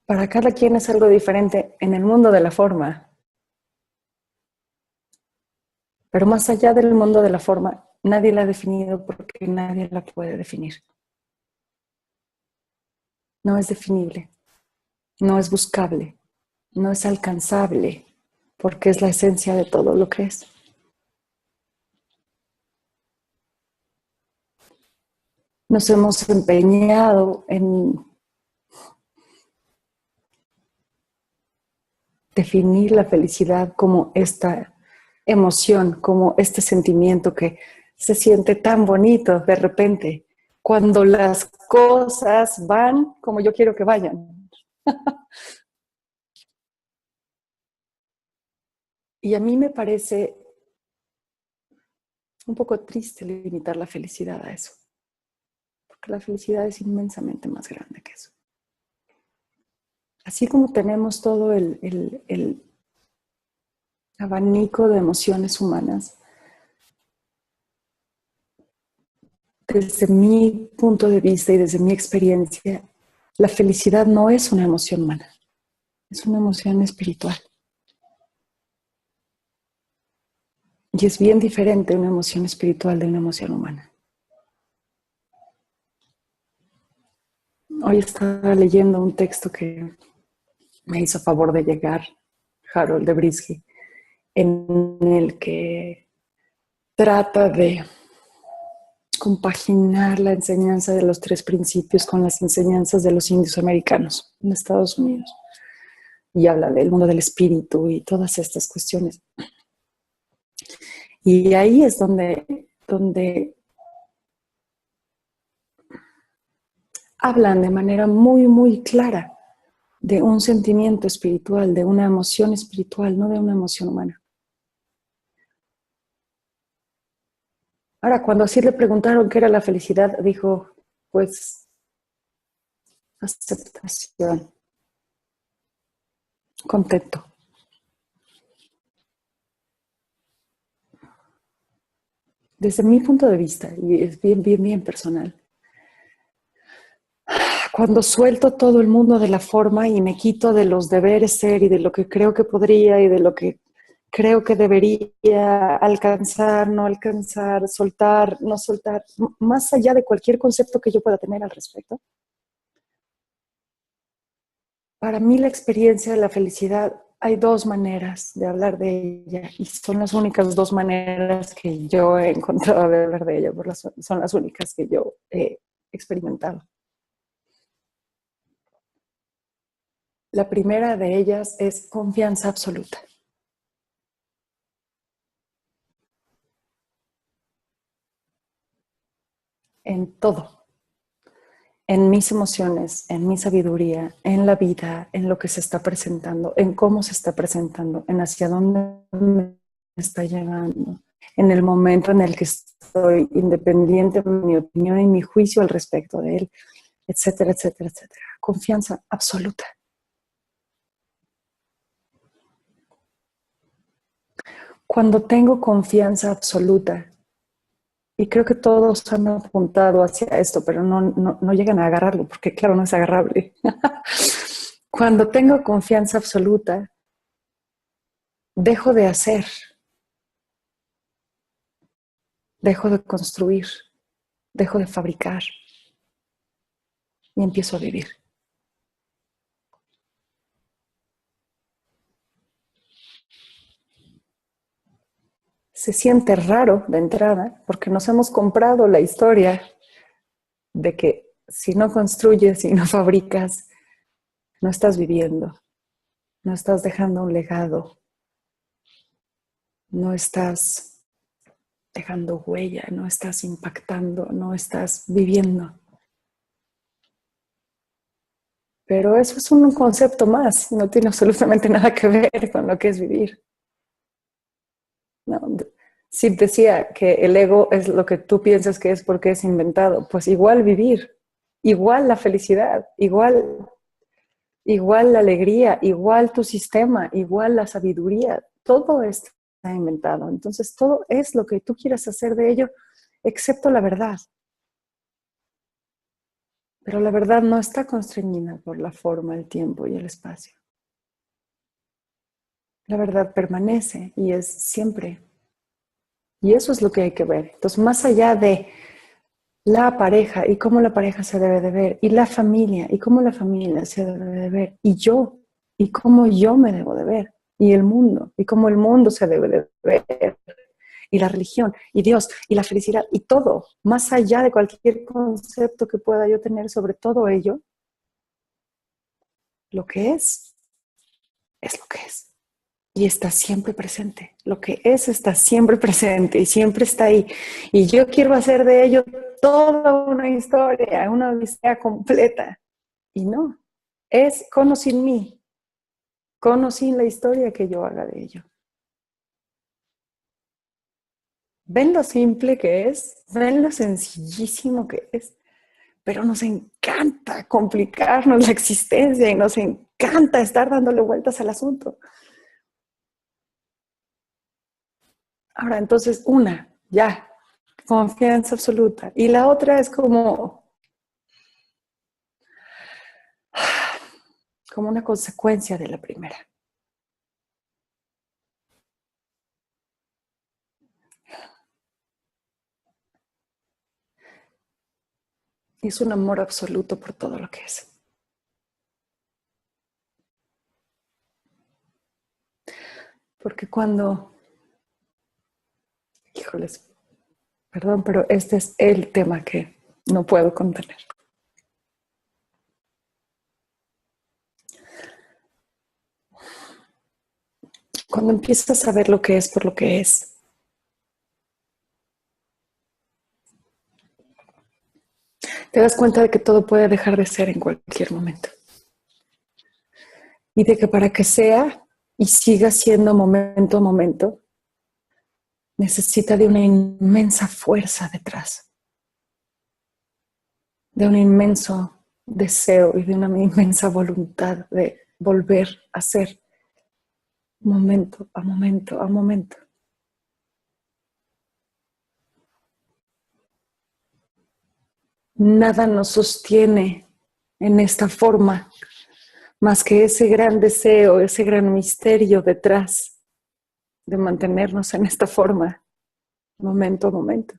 Para cada quien es algo diferente en el mundo de la forma. Pero más allá del mundo de la forma, nadie la ha definido porque nadie la puede definir. No es definible, no es buscable, no es alcanzable, porque es la esencia de todo lo que es. Nos hemos empeñado en definir la felicidad como esta emoción, como este sentimiento que se siente tan bonito de repente cuando las cosas van como yo quiero que vayan. Y a mí me parece un poco triste limitar la felicidad a eso, porque la felicidad es inmensamente más grande que eso. así como tenemos todo el abanico de emociones humanas, desde mi punto de vista y desde mi experiencia, la felicidad no es una emoción humana, es una emoción espiritual. Y es bien diferente una emoción espiritual de una emoción humana. Hoy estaba leyendo un texto que me hizo favor de llegar, Harold de Brisky, en el que trata de compaginar la enseñanza de los 3 principios con las enseñanzas de los indios americanos en Estados Unidos. Y habla del mundo del espíritu y todas estas cuestiones. Y ahí es donde hablan de manera muy, muy clara de un sentimiento espiritual, de una emoción espiritual, no de una emoción humana. Ahora, cuando así le preguntaron qué era la felicidad, dijo, pues, aceptación, contento. Desde mi punto de vista, y es bien, bien, bien personal, cuando suelto todo el mundo de la forma y me quito de los deberes ser y de lo que creo que podría y de lo que creo que debería alcanzar, no alcanzar, soltar, no soltar, más allá de cualquier concepto que yo pueda tener al respecto. Para mí la experiencia de la felicidad, hay 2 maneras de hablar de ella y son las únicas 2 maneras que yo he encontrado de hablar de ella, porque son las únicas que yo he experimentado. La primera de ellas es confianza absoluta. En todo. En mis emociones, en mi sabiduría, en la vida, en lo que se está presentando, en cómo se está presentando, en hacia dónde me está llegando, en el momento en el que estoy, independiente de mi opinión y mi juicio al respecto de él, etcétera, etcétera, etcétera. Confianza absoluta. Cuando tengo confianza absoluta, y creo que todos han apuntado hacia esto, pero no llegan a agarrarlo, porque claro, no es agarrable. Cuando tengo confianza absoluta, dejo de hacer, dejo de construir, dejo de fabricar y empiezo a vivir. Se siente raro de entrada porque nos hemos comprado la historia de que si no construyes y no fabricas, no estás viviendo, no estás dejando un legado, no estás dejando huella, no estás impactando, no estás viviendo. Pero eso es un concepto más, no tiene absolutamente nada que ver con lo que es vivir. No, Sid decía que el ego es lo que tú piensas que es porque es inventado. Pues igual vivir, igual la felicidad, igual la alegría, igual tu sistema, igual la sabiduría. Todo está inventado. Entonces todo es lo que tú quieras hacer de ello, excepto la verdad. Pero la verdad no está constreñida por la forma, el tiempo y el espacio. La verdad permanece y es siempre. Y eso es lo que hay que ver. Entonces, más allá de la pareja y cómo la pareja se debe de ver, y la familia y cómo la familia se debe de ver, y yo y cómo yo me debo de ver, y el mundo y cómo el mundo se debe de ver, y la religión y Dios y la felicidad y todo, más allá de cualquier concepto que pueda yo tener sobre todo ello, lo que es lo que es. Y está siempre presente. Lo que es está siempre presente y siempre está ahí. Y yo quiero hacer de ello toda una historia, una odisea completa. Y no, es con o sin mí, con o sin la historia que yo haga de ello. ¿Ven lo simple que es? ¿Ven lo sencillísimo que es? Pero nos encanta complicarnos la existencia y nos encanta encanta estar dándole vueltas al asunto. Ahora, entonces, ya, confianza absoluta. Y la otra es como una consecuencia de la primera. Y es un amor absoluto por todo lo que es. Porque híjoles, perdón, pero este es el tema que no puedo contener. Cuando empiezas a ver lo que es por lo que es, te das cuenta de que todo puede dejar de ser en cualquier momento. Y de que para que sea y siga siendo momento a momento, necesita de una inmensa fuerza detrás, de un inmenso deseo y de una inmensa voluntad de volver a ser momento a momento a momento. Nada nos sostiene en esta forma más que ese gran deseo, ese gran misterio detrás de mantenernos en esta forma, momento a momento.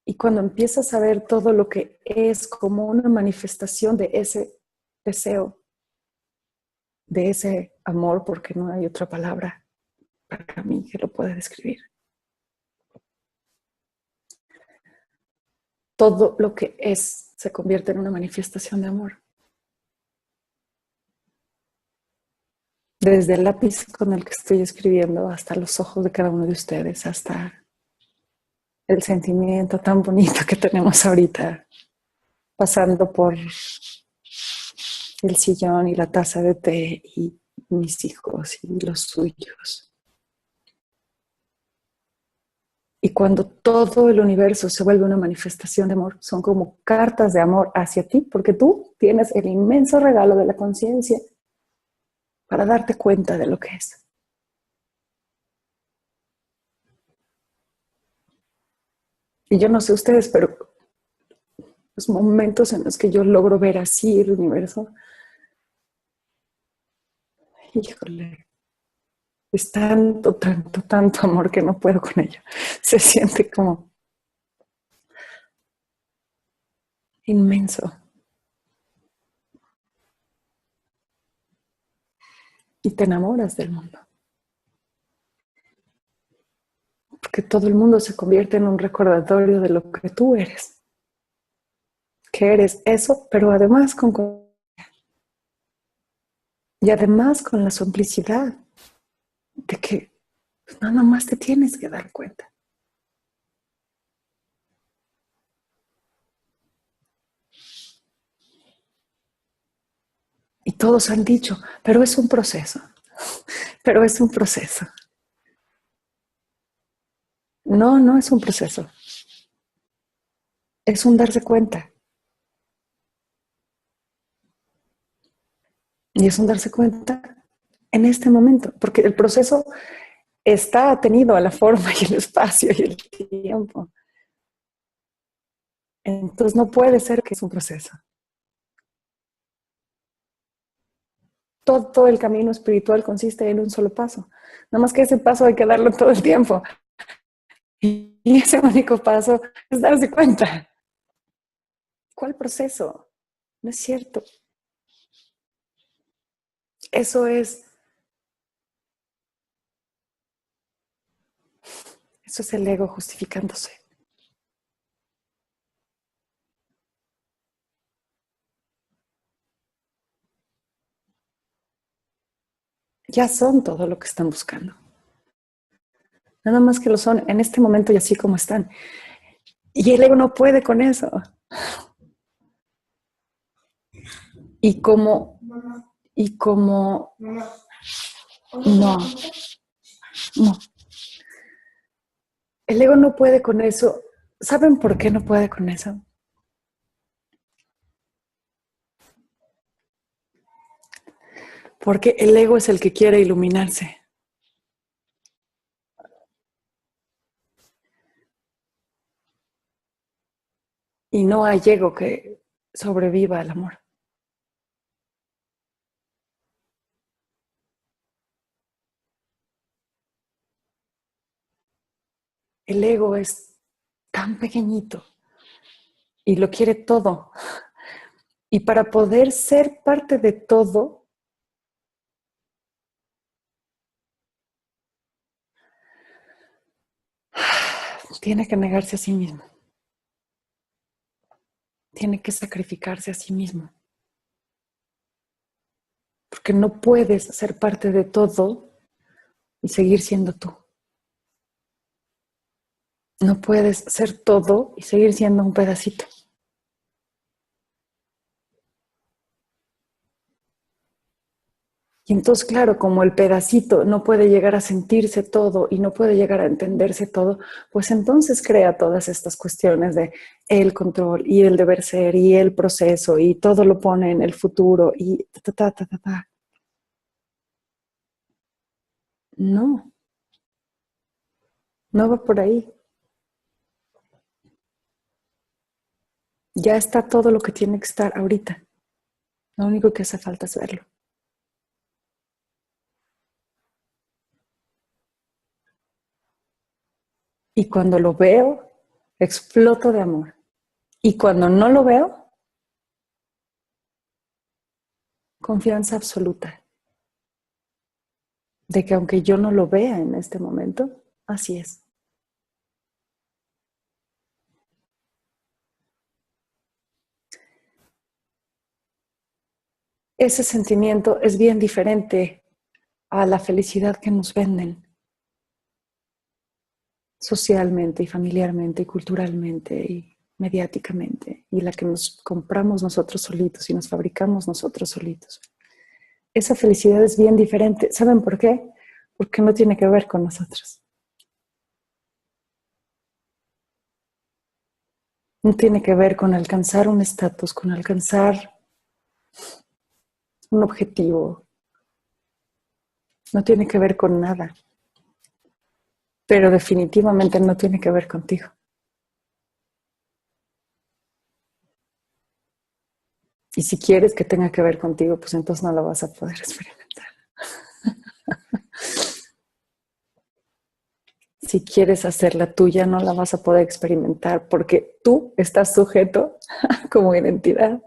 Y cuando empiezas a ver todo lo que es como una manifestación de ese deseo, de ese amor, porque no hay otra palabra para mí que lo pueda describir. Todo lo que es se convierte en una manifestación de amor. Desde el lápiz con el que estoy escribiendo hasta los ojos de cada uno de ustedes, hasta el sentimiento tan bonito que tenemos ahorita, pasando por el sillón y la taza de té y mis hijos y los suyos. Y cuando todo el universo se vuelve una manifestación de amor, son como cartas de amor hacia ti, porque tú tienes el inmenso regalo de la conciencia para darte cuenta de lo que es. Y yo no sé ustedes, pero los momentos en los que yo logro ver así el universo, híjole, es tanto, tanto, tanto amor que no puedo con ello. Se siente como inmenso. Y te enamoras del mundo. Porque todo el mundo se convierte en un recordatorio de lo que tú eres. Que eres eso, pero además y además con la simplicidad de que nada más te tienes que dar cuenta. Y todos han dicho, pero es un proceso. Pero es un proceso. No, no es un proceso. Es un darse cuenta. Y es un darse cuenta en este momento, porque el proceso está atenido a la forma y el espacio y el tiempo. Entonces no puede ser que es un proceso. Todo el camino espiritual consiste en un solo paso. Nada más que ese paso hay que darlo todo el tiempo. Y ese único paso es darse cuenta. ¿Cuál proceso? No es cierto. Eso es el ego justificándose. Ya son todo lo que están buscando. Nada más que lo son en este momento y así como están. Y el ego no puede con eso. Y como no. El ego no puede con eso. ¿Saben por qué no puede con eso? Porque el ego es el que quiere iluminarse. Y no hay ego que sobreviva al amor. El ego es tan pequeñito y lo quiere todo. Y para poder ser parte de todo, tiene que negarse a sí mismo. Tiene que sacrificarse a sí mismo. Porque no puedes ser parte de todo y seguir siendo tú. No puedes ser todo y seguir siendo un pedacito. Y entonces, claro, como el pedacito no puede llegar a sentirse todo y no puede llegar a entenderse todo, pues entonces crea todas estas cuestiones de el control y el deber ser y el proceso y todo lo pone en el futuro y ta, ta, ta, ta, ta. No, no va por ahí. Ya está todo lo que tiene que estar ahorita. Lo único que hace falta es verlo. Y cuando lo veo, exploto de amor. Y cuando no lo veo, confianza absoluta de que aunque yo no lo vea en este momento, así es. Ese sentimiento es bien diferente a la felicidad que nos venden socialmente y familiarmente y culturalmente y mediáticamente y la que nos compramos nosotros solitos y nos fabricamos nosotros solitos. Esa felicidad es bien diferente. ¿Saben por qué? Porque no tiene que ver con nosotros. No tiene que ver con alcanzar un estatus, con alcanzar un objetivo. No tiene que ver con nada. Pero definitivamente no tiene que ver contigo. Y si quieres que tenga que ver contigo, pues entonces no lo vas a poder experimentar. Si quieres hacerla tuya, no la vas a poder experimentar porque tú estás sujeto como identidad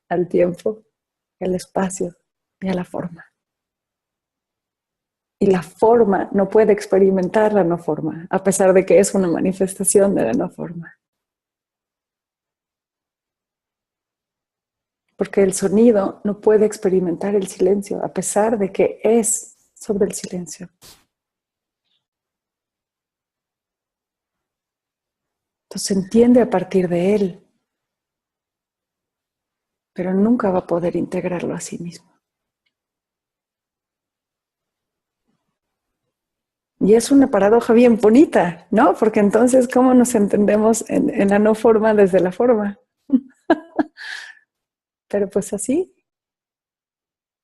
al tiempo, al espacio y a la forma. Y la forma no puede experimentar la no forma, a pesar de que es una manifestación de la no forma. Porque el sonido no puede experimentar el silencio, a pesar de que es sobre el silencio. Entonces se entiende a partir de él, pero nunca va a poder integrarlo a sí mismo. Y es una paradoja bien bonita, ¿no? Porque entonces, ¿cómo nos entendemos en la no forma desde la forma? Pero pues así,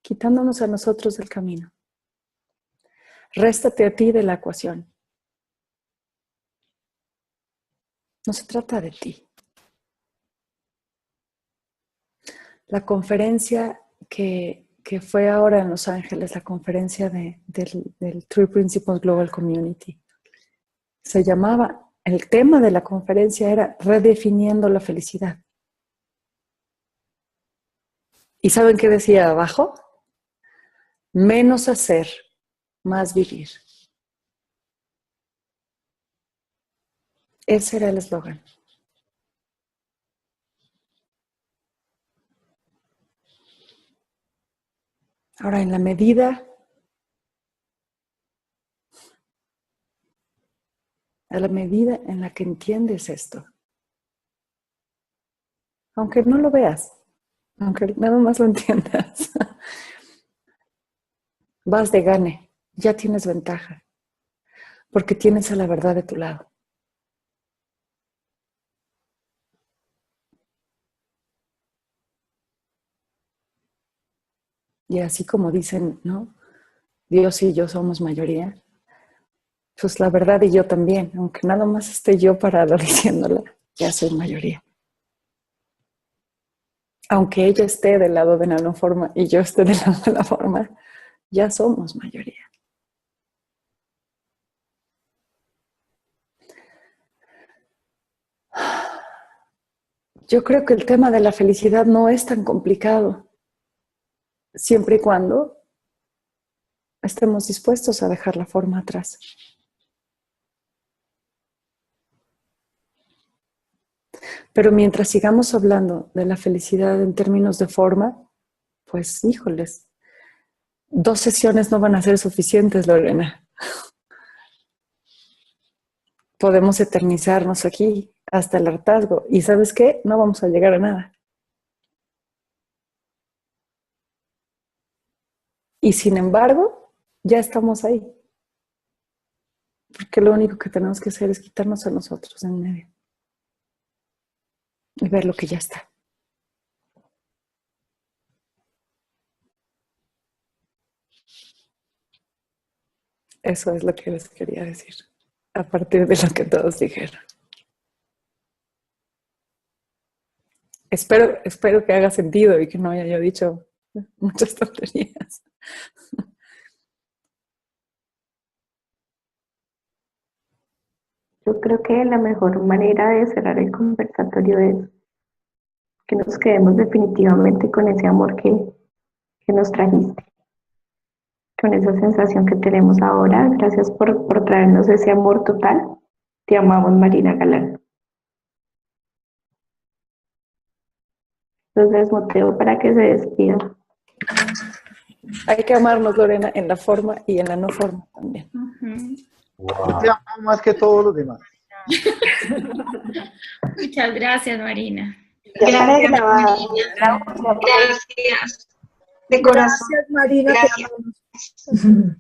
quitándonos a nosotros del camino. Réstate a ti de la ecuación. No se trata de ti. La conferencia que fue ahora en Los Ángeles, la conferencia del Three Principles Global Community, se llamaba, el tema de la conferencia era redefiniendo la felicidad. ¿Y saben qué decía abajo? Menos hacer, más vivir. Ese era el eslogan. Ahora, en la medida, a la medida en la que entiendes esto, aunque no lo veas, aunque nada más lo entiendas, vas de gane, ya tienes ventaja, porque tienes a la verdad de tu lado. Y así como dicen, ¿no? Dios y yo somos mayoría. Pues la verdad y yo también, aunque nada más esté yo parada diciéndola, ya soy mayoría. Aunque ella esté del lado de la no forma y yo esté del lado de la forma, ya somos mayoría. Yo creo que el tema de la felicidad no es tan complicado, siempre y cuando estemos dispuestos a dejar la forma atrás. Pero mientras sigamos hablando de la felicidad en términos de forma, pues híjoles, 2 sesiones no van a ser suficientes, Lorena. Podemos eternizarnos aquí hasta el hartazgo. ¿Y sabes qué? No vamos a llegar a nada. Y sin embargo, ya estamos ahí. Porque lo único que tenemos que hacer es quitarnos a nosotros en medio. Y ver lo que ya está. Eso es lo que les quería decir, a partir de lo que todos dijeron. Espero que haga sentido y que no haya yo dicho muchas tonterías. Yo creo que la mejor manera de cerrar el conversatorio es que nos quedemos definitivamente con ese amor que nos trajiste, con esa sensación que tenemos ahora. Gracias por traernos ese amor total. Te amamos, Marina Galán. Entonces, motivo para que se despida. Hay que amarnos, Lorena, en la forma y en la no forma también. Yo te amo más que todos los demás. Muchas gracias, Marina. Gracias, Marina. Gracias. De corazón. Gracias, Marina. Gracias. Te amamos.